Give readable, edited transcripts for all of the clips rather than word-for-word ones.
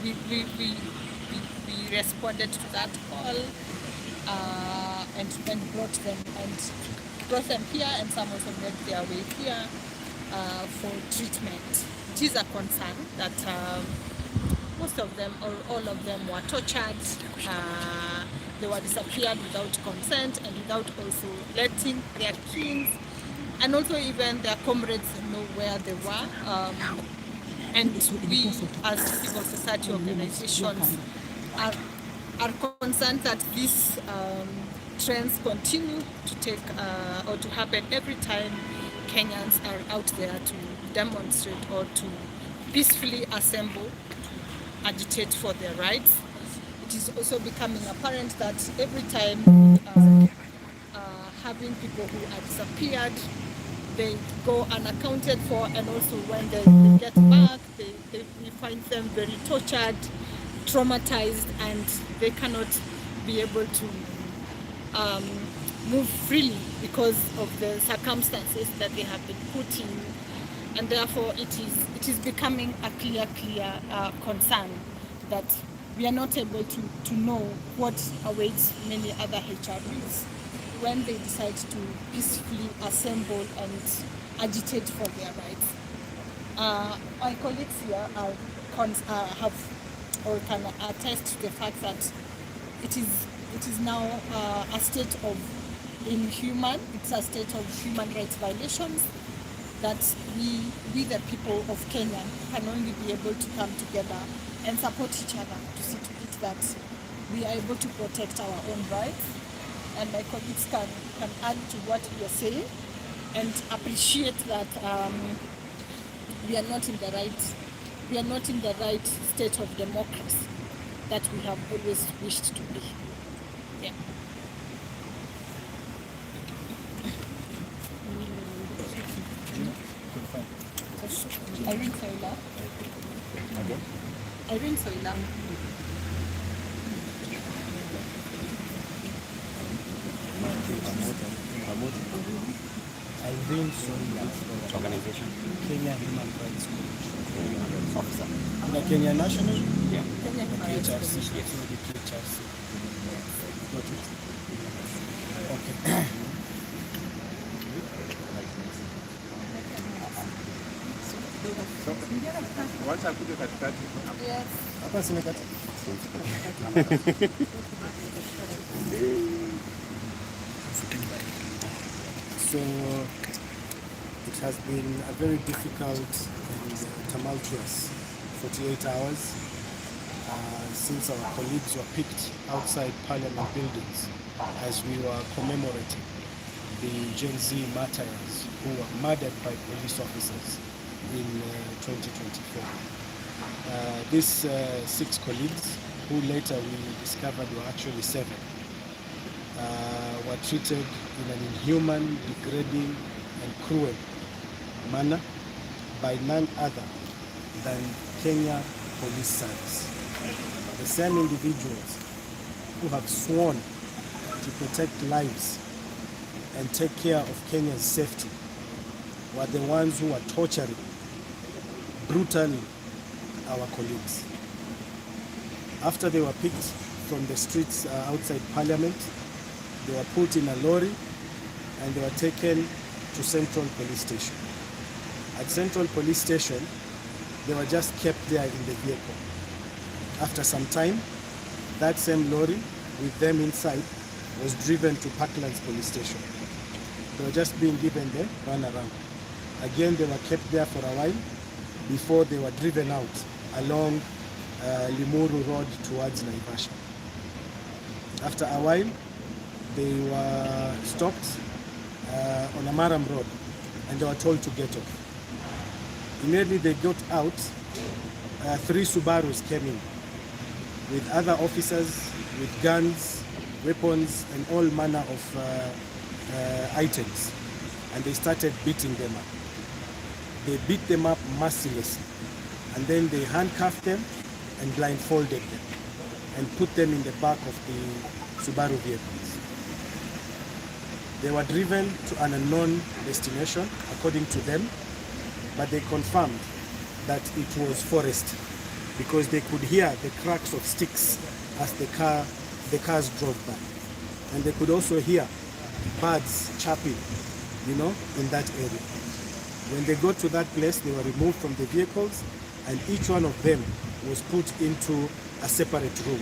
we responded to that call and brought them here, and some also made their way here for treatment. It is a concern that most of them or all of them were tortured. They were disappeared without consent and without also letting their kins and also even their comrades know where they were. And we, as civil society organizations, are concerned that these trends continue to take or to happen every time Kenyans are out there to demonstrate or to peacefully assemble, agitate for their rights. It is also becoming apparent that every time having people who are disappeared, they go unaccounted for, and also when they get back, we find them very tortured, traumatized, and they cannot be able to move freely because of the circumstances that they have been put in, and therefore it is becoming a clear concern that we are not able to know what awaits many other HRVs when they decide to peacefully assemble and agitate for their rights. My colleagues here have or can attest to the fact that it is now a state of inhuman. It's a state of human rights violations that we the people of Kenya can only be able to come together and support each other to see to it that we are able to protect our own rights. And my colleagues can add to what we are saying and appreciate that we are not in the right state of democracy that we have always wished to be. Yeah. Irene Soila. Irene Soila. Irene Soila. Organization. Kenya Human Rights Officer. The Kenya National? Yeah. Kenya Human Rights KHRC. Commission. The KHRC. Got it. Okay. Once I put it at 30. Yes. Hapa simekata. So it has been a very difficult and tumultuous 48 hours since our colleagues were picked outside Parliament buildings as we were commemorating the Gen Z martyrs who were murdered by police officers in 2024. These 6 colleagues, who later we discovered were actually 7, were treated in an inhuman, degrading, and cruel manner by none other than Kenya Police Service. The same individuals who have sworn to protect lives and take care of Kenya's safety were the ones who were torturing brutally our colleagues. After they were picked from the streets outside Parliament, they were put in a lorry and they were taken to Central Police Station. At Central Police Station, they were just kept there in the vehicle. After some time, that same lorry with them inside was driven to Parklands Police Station. They were just being given the runaround. Again, they were kept there for a while before they were driven out along Limuru Road towards Naivasha. After a while, they were stopped on Amaram Road and they were told to get off. Immediately they got out, 3 Subarus came in with other officers, with guns, weapons, and all manner of items, and they started beating them up. They beat them up mercilessly, and then they handcuffed them and blindfolded them and put them in the back of the Subaru vehicles. They were driven to an unknown destination, according to them, but they confirmed that it was forest because they could hear the cracks of sticks as the cars drove by. And they could also hear birds chirping, in that area. When they got to that place, they were removed from the vehicles, and each one of them was put into a separate room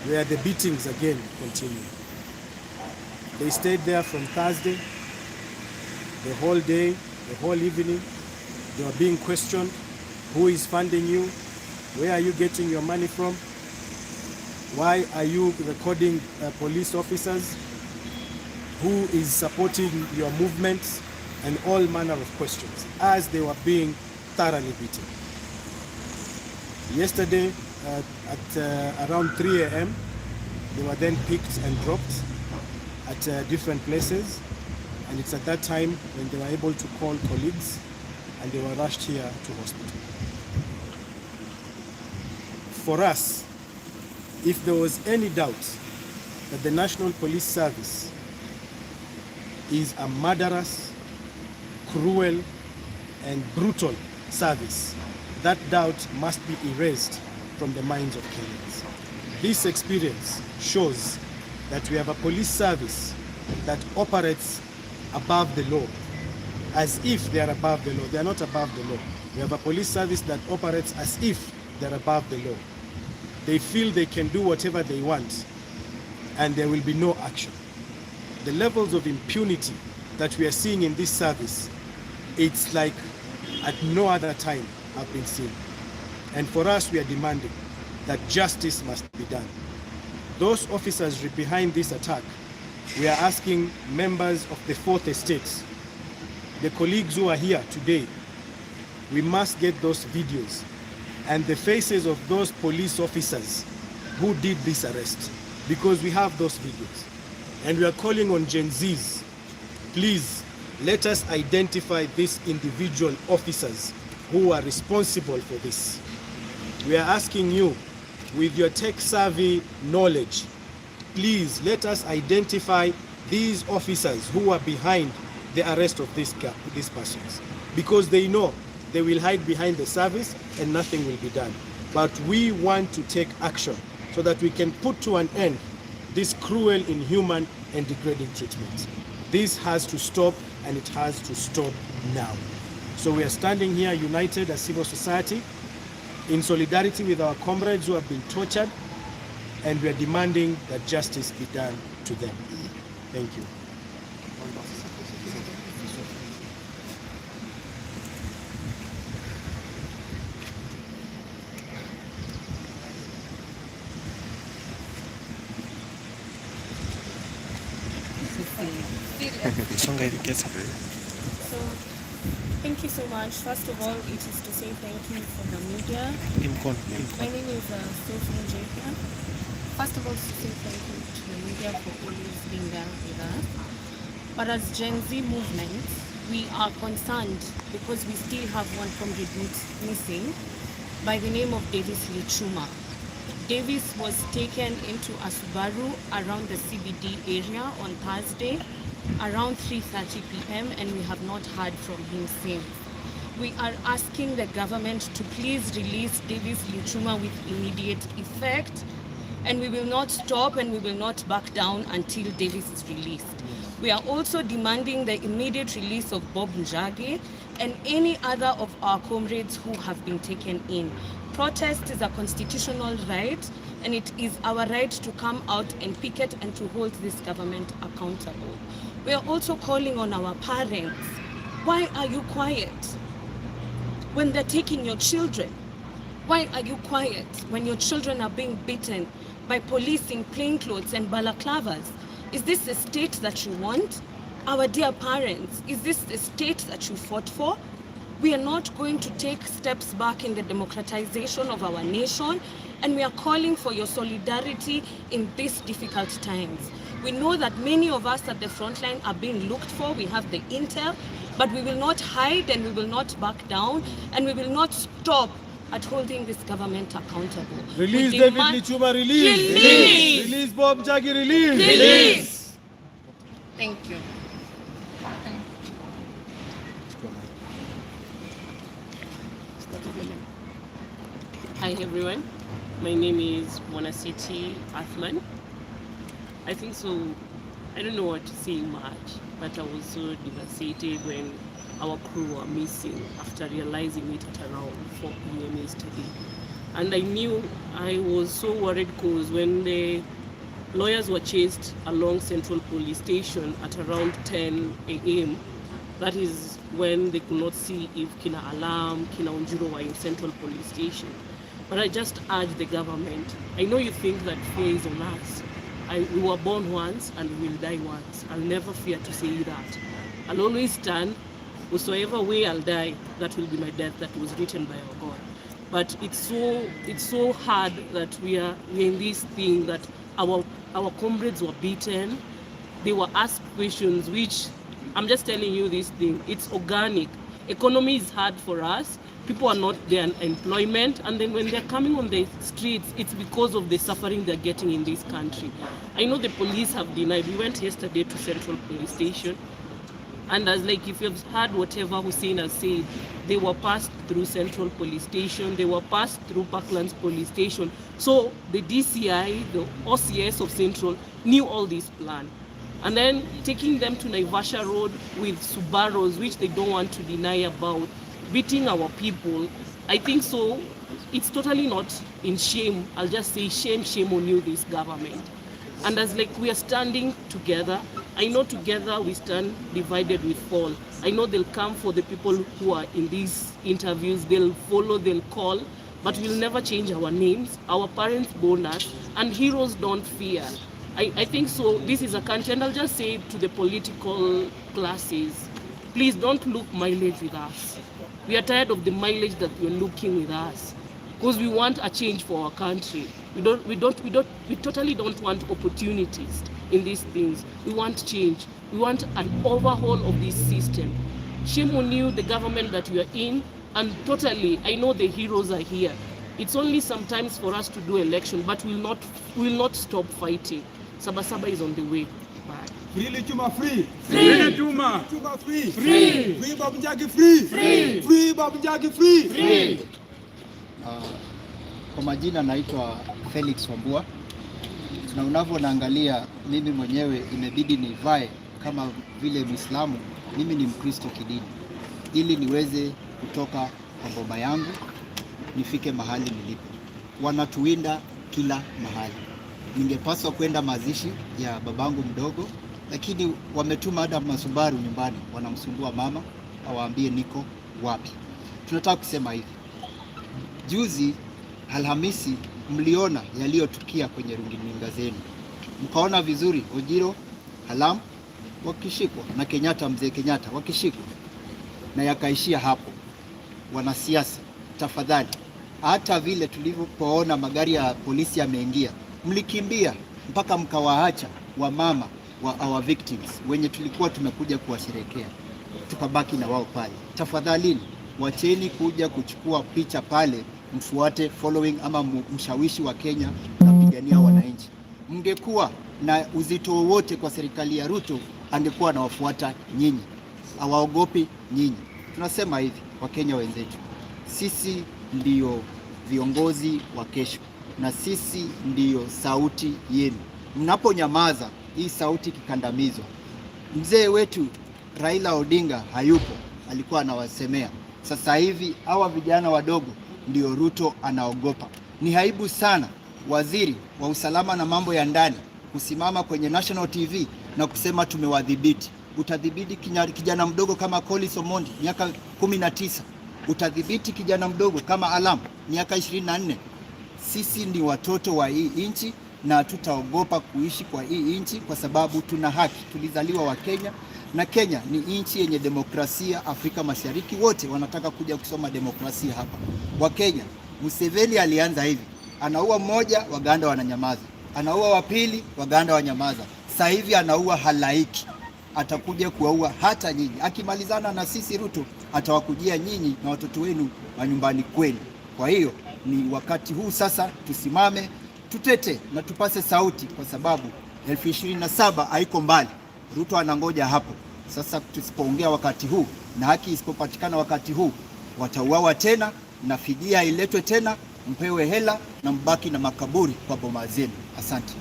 where the beatings again continued. They stayed there from Thursday, the whole day, the whole evening. They were being questioned. Who is funding you? Where are you getting your money from? Why are you recording police officers? Who is supporting your movements? And all manner of questions as they were being thoroughly beaten. Yesterday at around 3 a.m. they were then picked and dropped at different places, and it's at that time when they were able to call colleagues and they were rushed here to hospital. For us, if there was any doubt that the National Police Service is a murderous, cruel and brutal service, that doubt must be erased from the minds of Kenyans. This experience shows that we have a police service that operates above the law, as if they are above the law. They are not above the law. We have a police service that operates as if they are above the law. They feel they can do whatever they want and there will be no action. The levels of impunity that we are seeing in this service, it's like at no other time have been seen. And for us, we are demanding that justice must be done. Those officers behind this attack, we are asking members of the Fourth Estate, the colleagues who are here today, we must get those videos and the faces of those police officers who did this arrest, because we have those videos. And we are calling on Gen Zs, please let us identify these individual officers who are responsible for this. We are asking you, with your tech-savvy knowledge, please let us identify these officers who are behind the arrest of these persons, because they know they will hide behind the service and nothing will be done. But we want to take action so that we can put to an end this cruel, inhuman, and degrading treatment. This has to stop, and it has to stop now. So we are standing here united as civil society in solidarity with our comrades who have been tortured, and we are demanding that justice be done to them. Thank you. So, thank you so much. First of all, it is to say thank you for the media. My name is Sophie Jacob. First of all, to say thank you to the media for always being there with us. But as Gen Z movement, we are concerned because we still have one comrade missing by the name of Davis Lichuma. Davis was taken into a Subaru around the CBD area on Thursday around 3:30 p.m. and we have not heard from him since. We are asking the government to please release Davis Lichuma with immediate effect, and we will not stop and we will not back down until Davis is released. We are also demanding the immediate release of Bob Njagi and any other of our comrades who have been taken in. Protest is a constitutional right, and it is our right to come out and picket and to hold this government accountable. We are also calling on our parents. Why are you quiet when they're taking your children? Why are you quiet when your children are being beaten by police in plainclothes and balaclavas? Is this the state that you want? Our dear parents, is this the state that you fought for? We are not going to take steps back in the democratization of our nation, and we are calling for your solidarity in these difficult times. We know that many of us at the front line are being looked for. We have the intel, but we will not hide and we will not back down, and we will not stop at holding this government accountable. Release David Lichuma, release! Release! Release Bob Njagi, release! Release! Thank you. everyone. My name is Mwanzo Athman. I think so. I don't know what to say much, but I was so devastated when our crew were missing after realizing it at around 4 p.m. yesterday. And I was so worried because when the lawyers were chased along Central Police Station at around 10 a.m., that is when they could not see if Kina Alam, Kina Unjuro were in Central Police Station. But I just urge the government, I know you think that fear is on us. We were born once and we will die once. I'll never fear to say that. I'll always stand, whatsoever way I'll die, that will be my death that was written by our God. But it's so hard that we're in this thing that our comrades were beaten. They were asked questions which, I'm just telling you this thing, it's organic. Economy is hard for us. People are not there in employment, and then when they're coming on the streets, it's because of the suffering they're getting in this country. I know the police have denied. We went yesterday to Central Police Station, and as like if you've heard whatever Hussein has said, they were passed through Central Police Station, they were passed through Parklands Police Station. So the DCI, the OCS of Central knew all this plan. And then taking them to Naivasha Road with Subarus, which they don't want to deny about, beating our people. I think so. It's totally not in shame. I'll just say shame on you, this government. And as like we are standing together, I know together we stand, divided we fall. I know they'll come for the people who are in these interviews, they'll follow, they'll call, but we'll never change our names. Our parents born us, and heroes don't fear. I think so. This is a country, and I'll just say to the political classes, please don't look mileage with us. We are tired of the mileage that you're looking with us, because we want a change for our country. We totally don't want opportunities in these things. We want change. We want an overhaul of this system. Shame on you, the government that you are in, and totally, I know the heroes are here. It's only sometimes for us to do election, but we'll not stop fighting. Sabasaba is on the way. Bye. Free Chuma free. Free Chuma. Chuma free. Free. Free Babu Njagi free. Free. Free Babu Njagi free. Free. Kwa majina naitwa Felix Wambua, na unavyonaangalia mimi mwenyewe imebidi nivae kama vile Muislamu. Mimi ni Mkristo kidini, ili niweze kutoka kwa baba yangu nifike mahali nilipo. Wanatuwinda kila mahali. Ningepaswa kwenda mazishi ya babangu mdogo, lakini wametuma hata masubaru nyumbani, wanamsumbua mama awaambie niko wapi. Tunataka kusema hivi, juzi Alhamisi mliona yaliyotukia kwenye runinga zenu, mkaona vizuri Ojiro Halam wakishikwa na Kenyatta, mzee Kenyatta wakishikwa, na yakaishia hapo. Wanasiasa, tafadhali, hata vile tulivyoona magari ya polisi yameingia, mlikimbia mpaka mkawaacha wamama wa our victims wenye tulikuwa tumekuja kuwasherehekea, tukabaki na wao pale. Tafadhali wacheni kuja kuchukua picha pale, mfuate following ama mshawishi wa Kenya napigania wananchi. Mngekuwa na uzito wote kwa serikali ya Ruto, angekuwa anawafuata nyinyi, hawaogopi nyinyi. Tunasema hivi, Wakenya wenzetu, sisi ndio viongozi wa kesho, na sisi ndio sauti yenu. Mnaponyamaza, hii sauti kikandamizwa. Mzee wetu Raila Odinga hayupo, alikuwa anawasemea. Sasa hivi hawa vijana wadogo ndio Ruto anaogopa. Ni aibu sana waziri wa usalama na mambo ya ndani kusimama kwenye National TV na kusema tumewadhibiti. Utadhibiti kijana mdogo kama Collins Omondi miaka 19? Utadhibiti kijana mdogo kama Alam miaka 24? Sisi ni watoto wa hii nchi na tutaogopa kuishi kwa hii nchi kwa sababu tuna haki. Tulizaliwa wa Kenya, na Kenya ni nchi yenye demokrasia. Afrika Mashariki wote wanataka kuja kusoma demokrasia hapa. Wa Kenya, Museveni alianza hivi, anaua mmoja, Waganda wananyamaza, anaua wa pili, Waganda wanyamaza. Sasa hivi anaua halaiki, atakuja kuwaua hata nyinyi. Akimalizana na sisi Ruto, atawakujia nyinyi na watoto wenu wa nyumbani kwenu. Kwa hiyo ni wakati huu sasa tusimame, tutete na tupase sauti, kwa sababu 2027 haiko mbali. Ruto anangoja hapo. Sasa tusipoongea wakati huu na haki isipopatikana wakati huu, watauawa tena na fidia iletwe tena, mpewe hela na mbaki na makaburi kwa boma zenu. Asante.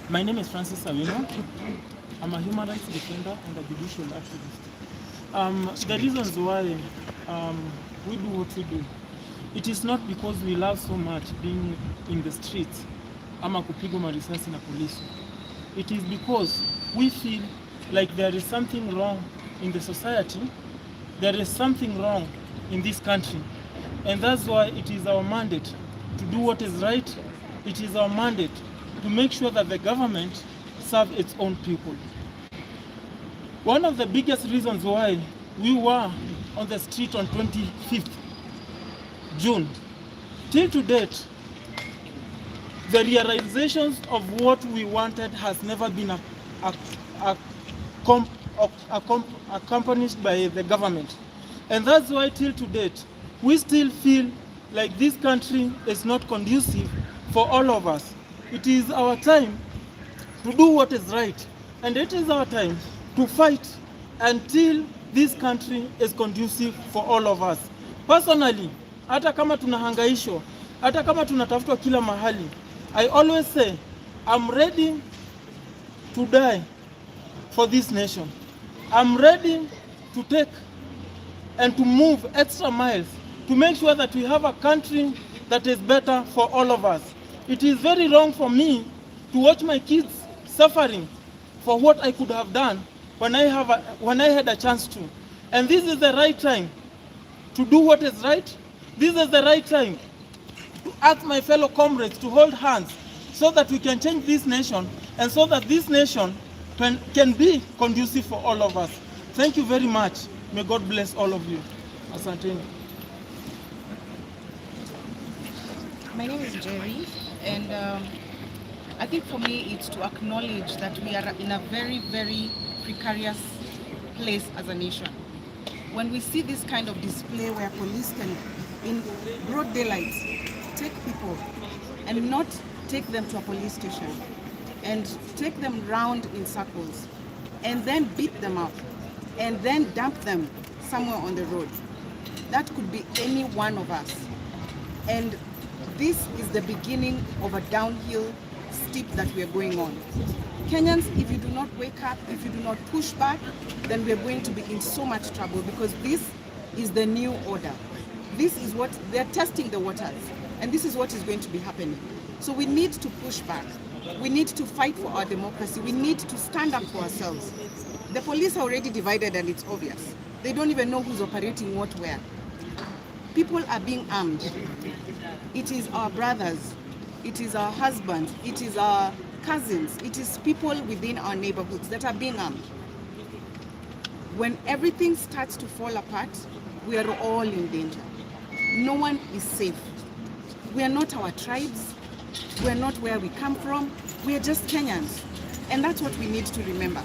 My name is Francis Awino. I'm a human rights defender and a judicial activist. The reasons why we do what we do, it is not because we love so much being in the streets ama kupigwa marisasi na polisi. It is because we feel like there is something wrong in the society, there is something wrong in this country, and that's why it is our mandate to do what is right. It is our mandate to make sure that the government serves its own people. One of the biggest reasons why we were on the street on 25th June, till to date, the realizations of what we wanted has never been accompanied by the government. And that's why till to date, we still feel like this country is not conducive for all of us. It is our time to do what is right, and it is our time to fight until this country is conducive for all of us. Personally, hata kama tunahangaishwa, hata kama tunatafutwa kila mahali, I always say, I'm ready to die for this nation. I'm ready to take and to move extra miles to make sure that we have a country that is better for all of us. It is very wrong for me to watch my kids suffering for what I could have done when I had a chance to. And this is the right time to do what is right. This is the right time to ask my fellow comrades to hold hands so that we can change this nation and so that this nation can be conducive for all of us. Thank you very much. May God bless all of you. Asanteni. My name is Jerry, and I think for me it's to acknowledge that we are in a very, very precarious place as a nation. When we see this kind of display where police can, in broad daylight, take people and not take them to a police station and take them round in circles and then beat them up and then dump them somewhere on the road. That could be any one of us. And this is the beginning of a downhill steep that we are going on. Kenyans, if you do not wake up, if you do not push back, then we are going to be in so much trouble, because this is the new order. This is what they're testing the waters, and this is what is going to be happening. So we need to push back. We need to fight for our democracy. We need to stand up for ourselves. The police are already divided, and it's obvious. They don't even know who's operating what where. People are being armed. It is our brothers, it is our husbands, it is our cousins, it is people within our neighborhoods that are being armed. When everything starts to fall apart, we are all in danger. No one is safe. We are not our tribes, we are not where we come from, we are just Kenyans. And that's what we need to remember,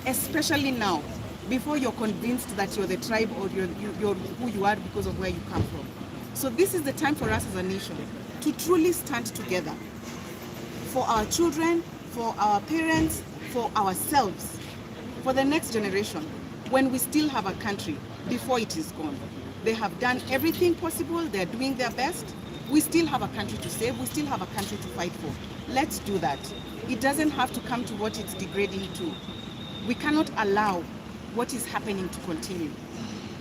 especially now, before you're convinced that you're the tribe or you're who you are because of where you come from. So this is the time for us as a nation to truly stand together for our children, for our parents, for ourselves, for the next generation, when we still have a country before it is gone. They have done everything possible, they're doing their best. We still have a country to save, we still have a country to fight for. Let's do that. It doesn't have to come to what it's degrading to. We cannot allow what is happening to continue,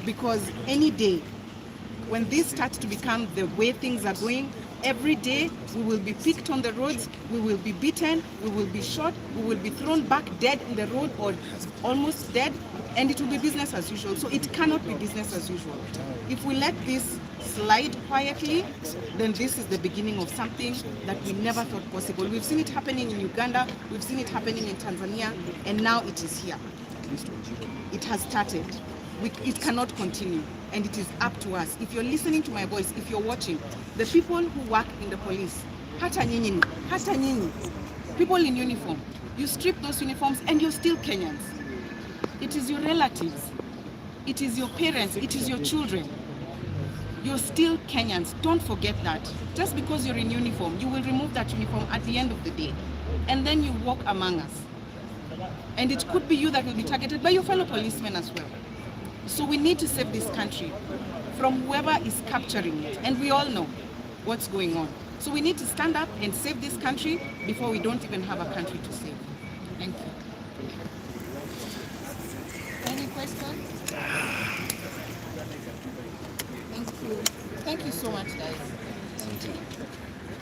because any day when this starts to become the way things are going, every day we will be picked on the roads, we will be beaten, we will be shot, we will be thrown back dead in the road or almost dead, and it will be business as usual. So it cannot be business as usual. If we let this slide quietly, then this is the beginning of something that we never thought possible. We've seen it happening in Uganda, we've seen it happening in Tanzania, and now it is here. It has started. It cannot continue, and it is up to us. If you're listening to my voice, if you're watching, the people who work in the police, hata nyinyi, people in uniform, you strip those uniforms and you're still Kenyans. It is your relatives, it is your parents, it is your children. You're still Kenyans. Don't forget that. Just because you're in uniform, you will remove that uniform at the end of the day, and then you walk among us. And it could be you that will be targeted by your fellow policemen as well. So we need to save this country from whoever is capturing it. And we all know what's going on. So we need to stand up and save this country before we don't even have a country to save. Thank you. Any questions? Thank you. Thank you so much, guys.